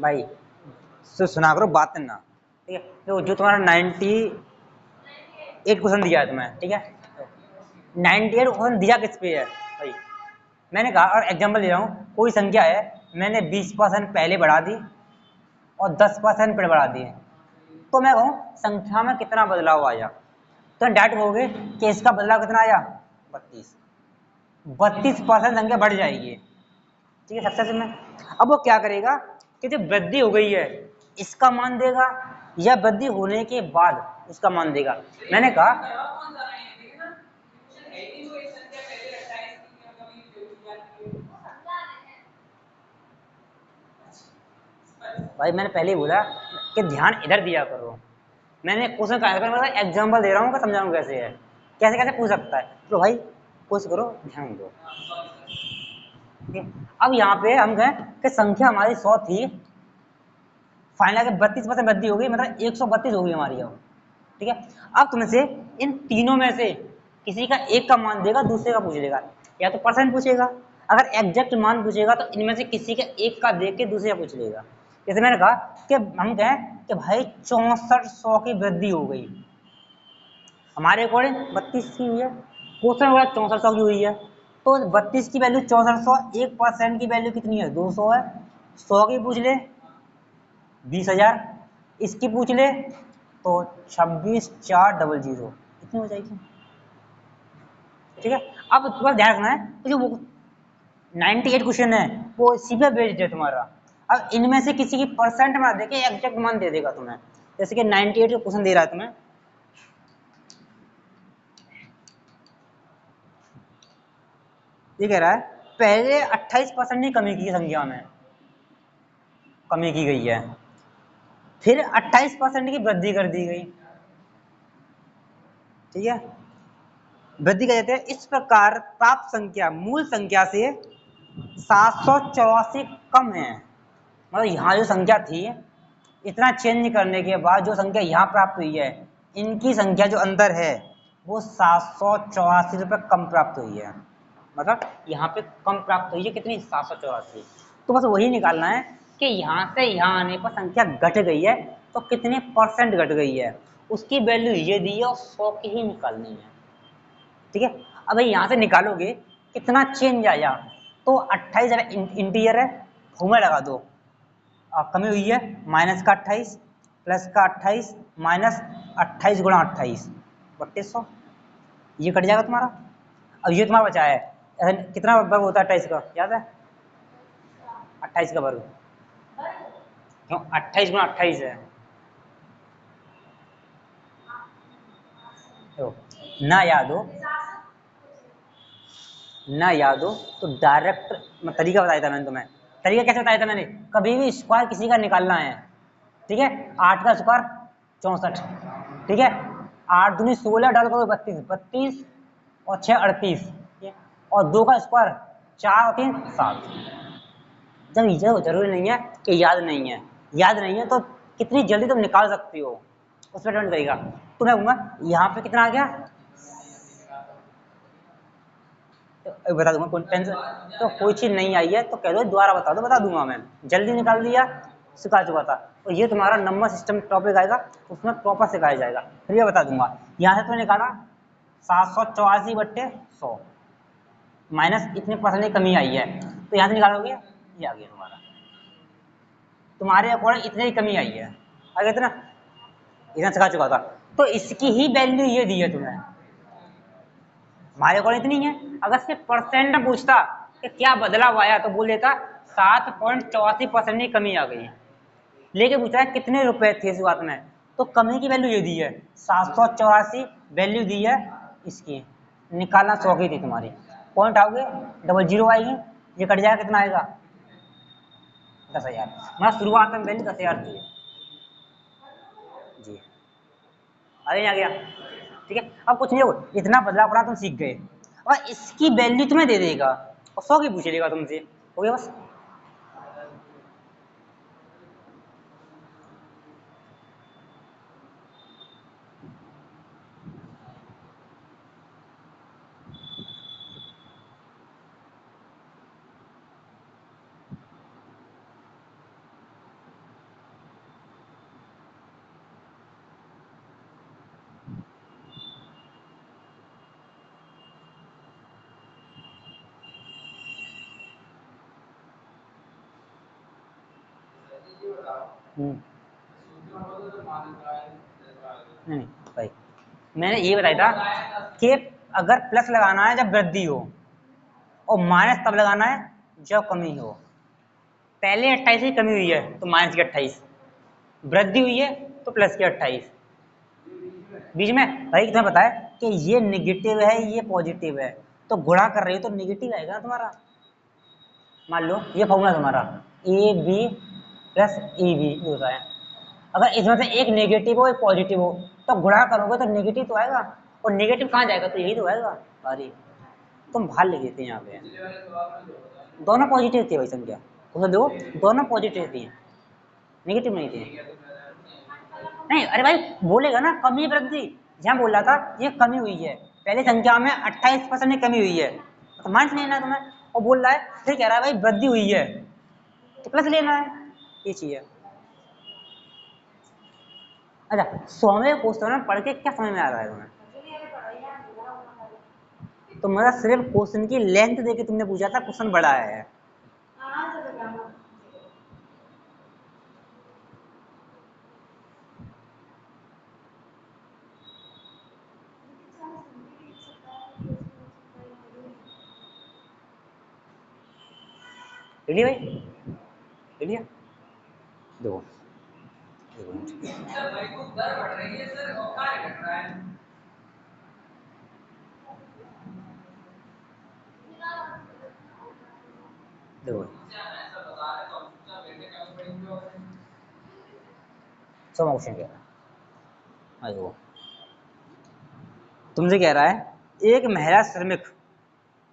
भाई, सुना करो बात करना, ठीक है। तो जो तुम्हारा 98 क्वेश्चन दिया है तुम्हें, ठीक है। 98 क्वेश्चन दिया किस पे है भाई? मैंने कहा, और एग्जांपल ले रहा हूँ, कोई संख्या है, मैंने 20% पहले बढ़ा दी और 10% फिर बढ़ा दिए, तो मैं कहूँ संख्या में कितना बदलाव आया, तो डायरेक्ट कहोगे कि इसका बदलाव कितना आया 32% संख्या बढ़ जाएगी, ठीक है सक्सेस में। अब वो क्या करेगा कि जो वृद्धि हो गई है इसका मान देगा, या वृद्धि होने के बाद उसका मान देगा। मैंने कहा भाई, मैंने पहले ही बोला कि ध्यान इधर दिया करो। मैंने क्वेश्चन का आंसर एग्जांपल दे रहा हूँ, समझाऊँ कैसे है, कैसे कैसे पूछ सकता है, तो भाई कोशिश करो, ध्यान दो। अब यहाँ पे हम कहें कि संख्या हमारी 100 थी, फाइनल के 32% वृद्धि हो गई, मतलब 132 हो गई हमारी अब, ठीक है। अब तुमसे इन तीनों में से किसी का एक का मान देगा, दूसरे का पूछ लेगा, या तो परसेंट पूछेगा, अगर एग्जैक्ट मान पूछेगा तो इनमें से किसी का एक का देख के दूसरे का पूछ लेगा। जैसे मैंने कहा कि हम कहें कि भाई 6400 की वृद्धि हो गई, हमारे अकॉर्डिंग 32 की हुई है, क्वेश्चन बोला 6400 की हुई है, तो 32 की वैल्यू 6400, 1% की वैल्यू कितनी है 200 है, 100 की पूछ ले 20,000, इसकी पूछ ले तो 26,400 इतनी हो जाएगी। ठीक है, अब तुम्हारा ध्यान रखना है जो वो 98 क्वेश्चन है वो इसी पे बेस्ड है तुम्हारा। अब इनमें से किसी की परसेंट में देके एग्जैक्ट मान दे देगा तुम्हें, जैसे कि 98 का क्वेश्चन दे रहा है तुम्हें, ये कह रहा है पहले 28% की कमी की संख्या में कमी की गई है, फिर 28% की वृद्धि कर दी गई। ठीक है, वृद्धि कर देते हैं, इस प्रकार प्राप्त संख्या मूल संख्या से 784 कम है। मतलब यहाँ जो संख्या थी, इतना चेंज करने के बाद जो संख्या यहाँ प्राप्त हुई है, इनकी संख्या जो अंदर है वो 784 रुपये कम प्राप्त हुई है। मतलब यहाँ पे कम प्राप्त हुई है कितनी, 784। तो बस वही निकालना है कि यहाँ से यहाँ आने पर संख्या घट गई है तो कितने परसेंट घट गई है, उसकी वैल्यू ये दी है और 100 की ही निकालनी है। ठीक है, अब यहाँ से निकालोगे कितना चेंज आया, तो 28 इंटीजर है, फॉर्मूला लगा दो, कमी हुई है माइनस का 28 प्लस का 28 माइनस 28 गुणा 28 3200, ये कट जाएगा तुम्हारा। अब ये तुम्हारा बचा है, कितना वर्ग होता है 28 का याद है, 28 का वर्ग क्यों 28 गुणा 28 है, तो ना याद हो तो डायरेक्ट तरीका बताया था मैंने तुम्हें। तरीका कैसे बताया था मैंने, कभी भी स्क्वायर किसी का निकालना है, ठीक है, 8 का स्क्वायर 64, ठीक है, 8 दूनी 16 डाल करो 32, 32 और 6 38, और 2 का स्क्वायर 4 और 3 7। जब ये जरूरी नहीं है कि याद नहीं है तो कितनी जल्दी तुम निकाल सकती हो उस पर डिपेंड करेगा। तो मैं कहूँगा यहाँ पे कितना आ गया, तो बता दूंगा, कोई टेंशन, तो कोई चीज़ नहीं आई है तो कह दो दोबारा बता दो, बता दूंगा मैं, जल्दी निकाल दिया सिखा चुका था। तो ये तुम्हारा नंबर सिस्टम टॉपिक आएगा, उसमें प्रॉपर सिखाया जाएगा, फिर ये बता दूंगा। यहाँ से तो निकाला 784/100 माइनस इतने परसेंट की कमी आई है, तो यहाँ से निकालोगे ये आ गया तुम्हारा, तुम्हारे अकॉर्डिंग इतने की कमी आई है, आ गया इतना, इतना सिखा चुका था। तो इसकी ही वैल्यू ये दी है तुम्हें, हमारे अकॉर्डिंग इतनी है। अगर सिर्फ परसेंट में पूछता कि क्या बदलाव आया तो बोल देता 7.84% की कमी आ गई, लेके पूछा है कितने रुपए थे शुरुआत में, तो कमी की वैल्यू ये दी है 784 वैल्यू दी है इसकी, निकालना 100 की थी तुम्हारी, पॉइंट आओगे 00 आएगी, ये कट जाएगा कितना आएगा 10,000, हमारा शुरुआत में वैल्यू 10,000 थी जी, आ गया। ठीक है, अब कुछ नहीं हो, इतना बदलाव पड़ा तुम सीख गए, और इसकी वैल्यू तुम्हें दे देगा और 100 की पूछ लेगा तुमसे, हो गया बस। नहीं भाई, मैंने ये बताया था कि अगर प्लस लगाना है जब वृद्धि हो और माइनस तब लगाना है जब कमी हो। पहले 28 की कमी हुई है तो माइनस की 28, वृद्धि हुई है तो प्लस की 28, बीच में भाई तुम्हें पता है कि ये निगेटिव है ये पॉजिटिव है, तो गुणा कर रही हो तो निगेटिव आएगा तुम्हारा। मान लो ये फॉर्मूला तुम्हारा A B plus A B होता है, अगर इसमें से एक नेगेटिव हो एक पॉजिटिव हो तो गुणा करोगे तो नेगेटिव तो आएगा, और नेगेटिव कहाँ जाएगा, तो यही तो आएगा। अरे तुम बाहर लिख देते हैं यहाँ पे, दोनों पॉजिटिव थी भाई संख्या, उसमें देखो दोनों पॉजिटिव थी, नेगेटिव नहीं थी। नहीं अरे भाई बोलेगा ना कमी वृद्धि, जहाँ बोल रहा था ये कमी हुई है पहले संख्या में 28% की कमी हुई है तो माइनस लेना है तुम्हें, और बोल रहा है फिर कह रहा है भाई वृद्धि हुई है तो प्लस लेना है, ये चीज है। अच्छा 100वें क्वेश्चन में पढ़ के क्या समझ में आ रहा है तुम्हें? तो मेरा सिर्फ क्वेश्चन की लेंथ देके तुमने पूछा था, क्वेश्चन बड़ा है। लिया भाई, लिया दो देखो सौ क्वेश्चन कह रहा है, तुमसे कह रहा है एक महिला श्रमिक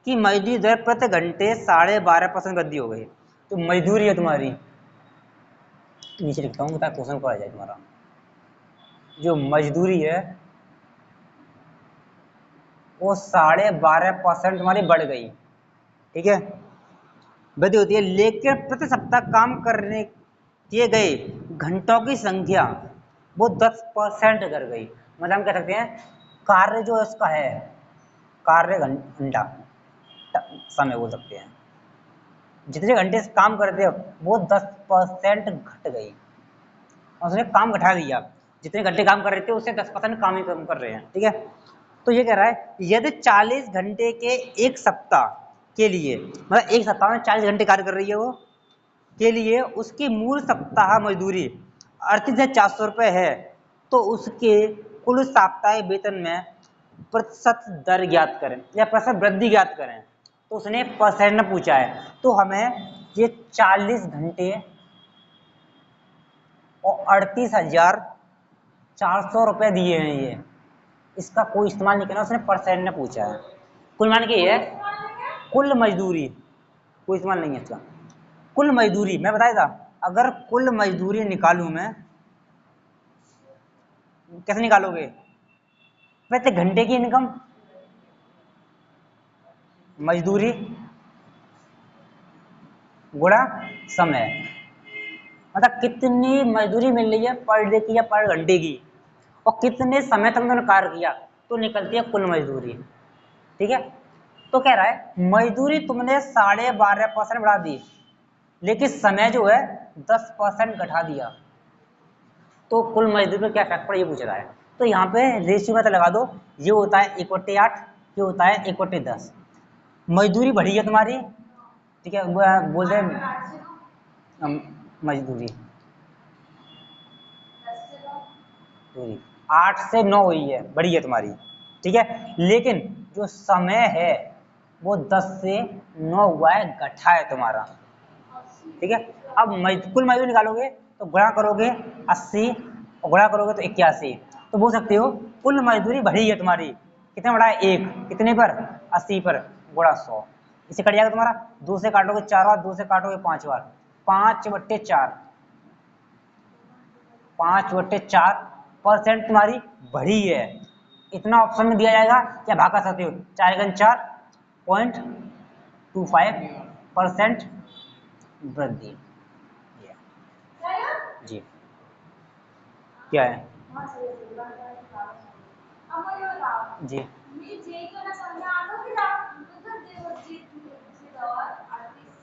की मजदूरी दर प्रति घंटे 12.5% वृद्धि हो गई। तो मजदूरी है तुम्हारी, नीचे लिखता हूँ ताकि क्वेश्चन पढ़ा जाए तुम्हारा, जो मजदूरी है वो 12.5% तुम्हारी बढ़ गई, ठीक है, वृद्धि होती है। लेकिन प्रति सप्ताह काम करने किए गए घंटों की संख्या वो 10% कर गई। मतलब हम कह सकते हैं कार्य जो उसका है, कार्य घंटा समय बोल सकते हैं, जितने घंटे से काम करते हैं वो 10% घट गई, उसने काम घटा दिया, जितने घंटे काम कर रहे थे उससे 10% काम ही कम कर रहे हैं, ठीक है। तो ये कह रहा है यदि 40 घंटे के एक सप्ताह के लिए, मतलब एक सप्ताह में 40 घंटे कार्य कर रही है वो, के लिए उसकी मूल सप्ताह मजदूरी 38,400 रुपये है, तो उसके कुल साप्ताहिक वेतन में प्रतिशत दर ज्ञात करें या प्रतिशत वृद्धि ज्ञात करें। तो उसने परसेंट में पूछा है, तो हमें ये 40 घंटे और 38,400 रुपये दिए हैं, ये इसका कोई इस्तेमाल नहीं करना, उसने परसेंट में पूछा है। कुल मान के ये है कुल मजदूरी, कोई इस्तेमाल नहीं है इसका। कुल मजदूरी मैं बताया था, अगर कुल मजदूरी निकालूं मैं, कैसे निकालोगे? प्रति घंटे की इनकम, मजदूरी गुणा समय, मतलब कितनी मजदूरी मिल रही है पर डे की या पर घंटे की, और कितने समय तक उन्होंने कार्य किया, तो निकलती है कुल मजदूरी, ठीक है। तो कह रहा है मजदूरी तुमने 12.5% बढ़ा दी, लेकिन समय जो है 10% घटा दिया, तो कुल मजदूरी पर क्या इफेक्ट पड़ा ये पूछ रहा है। तो यहाँ पे रेशियो में तो लगा दो, ये होता है 1/8, ये होता है 1/10। मजदूरी बढ़ी है तुम्हारी, ठीक है, बोल रहे मजदूरी 8 से 9 हुई है, बढ़ी है तुम्हारी, ठीक है, लेकिन जो समय है वो 10 से 9 हुआ है, घटा है तुम्हारा, ठीक है। अब कुल मजदूरी निकालोगे तो गुणा करोगे 80 और गुणा करोगे तो 81, तो बोल सकते हो कुल मजदूरी बढ़ी है तुम्हारी, कितना बढ़ा है? 1, कितने पर? 80 पर, गुणा 100, इसे कट जाएगा तुम्हारा, 2 से काटोगे 4 बार, 2 से काटोगे 5 बार, 5/4, 5/4% तुम्हारी बढ़ी है। इतना ऑप्शन में दिया जाएगा क्या भाग कर सकते हो? 4×4.25% वृद्धि जी, क्या है जी,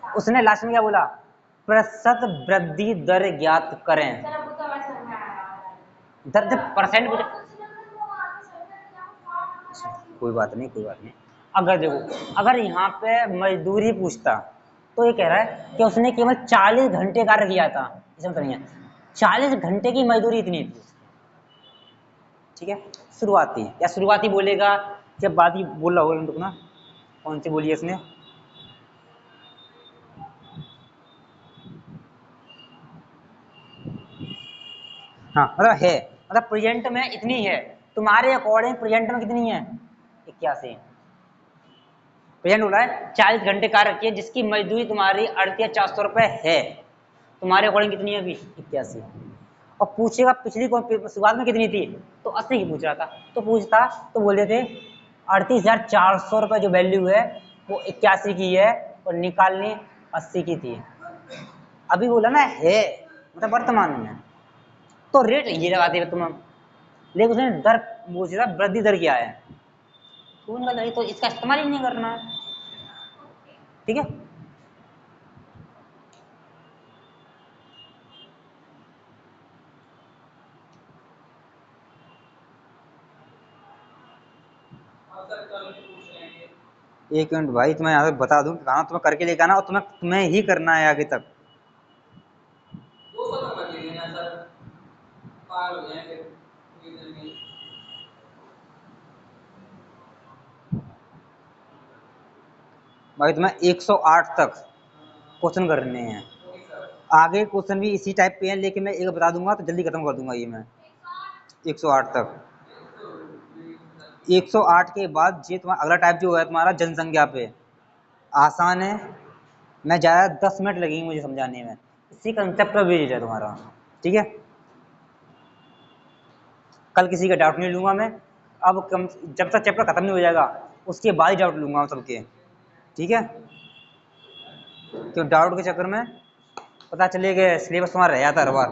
उसने लास्ट में क्या बोला? प्रतिशत वृद्धि दर ज्ञात करें, दर परसेंट, कोई बात नहीं, कोई बात नहीं। अगर देखो, अगर यहाँ पे मजदूरी पूछता तो ये कह रहा है कि उसने केवल 40 घंटे कार्य किया था, इसमें तो नहीं है, 40 घंटे की मजदूरी इतनी थी, ठीक है। शुरुआती या शुरुआती बोलेगा, जब बात ही बोल रहा होगा रुकना, कौन सी बोली है इसने? हाँ मतलब है, मतलब प्रेजेंट में इतनी है, तुम्हारे अकॉर्डिंग प्रेजेंट में कितनी है? 81। प्रेजेंट हो रहा है 40 घंटे कार्य किए जिसकी मजदूरी तुम्हारी 38,400 रुपये है, तुम्हारे अकॉर्डिंग कितनी है अभी? 81। और पूछेगा पिछली शुरुआत में कितनी थी, तो 80 की पूछ रहा था, तो पूछता तो बोल देते 38,400 रुपये जो वैल्यू है वो 81 की है और निकालनी 80 की थी। अभी बोला ना है मतलब वर्तमान में, तो रेट ये लगाते तुम, लेकिन उसने दर पूछ रहा वृद्धि दर क्या है, तो इसका इस्तेमाल ही नहीं करना है। ठीक है, एक मिनट भाई, तुम्हें यहाँ पे बता दूं कहाँ तुम्हें करके लेके आना और तुम्हें ही करना है आगे तक। भाई तुम्हें 108 तक क्वेश्चन करने हैं, आगे क्वेश्चन भी इसी टाइप पे हैं, लेकिन मैं एक बता दूंगा तो जल्दी खत्म कर दूंगा ये मैं। 108 तक, 108 के बाद ये तुम्हारा अगला टाइप जो है तुम्हारा जनसंख्या पे, आसान है, मैं ज़्यादा 10 मिनट लगेंगे मुझे समझाने में, इसी कंसेप्ट का बेस्ड है तुम्हारा। ठीक है, कल किसी का डाउट नहीं लूंगा मैं, अब जब तक चैप्टर खत्म नहीं हो जाएगा उसके बाद ही डाउट लूंगा सबके। ठीक है, क्यों डाउट के चक्कर में पता चले कि सिलेबस तुम्हारा रह जाता हर बार।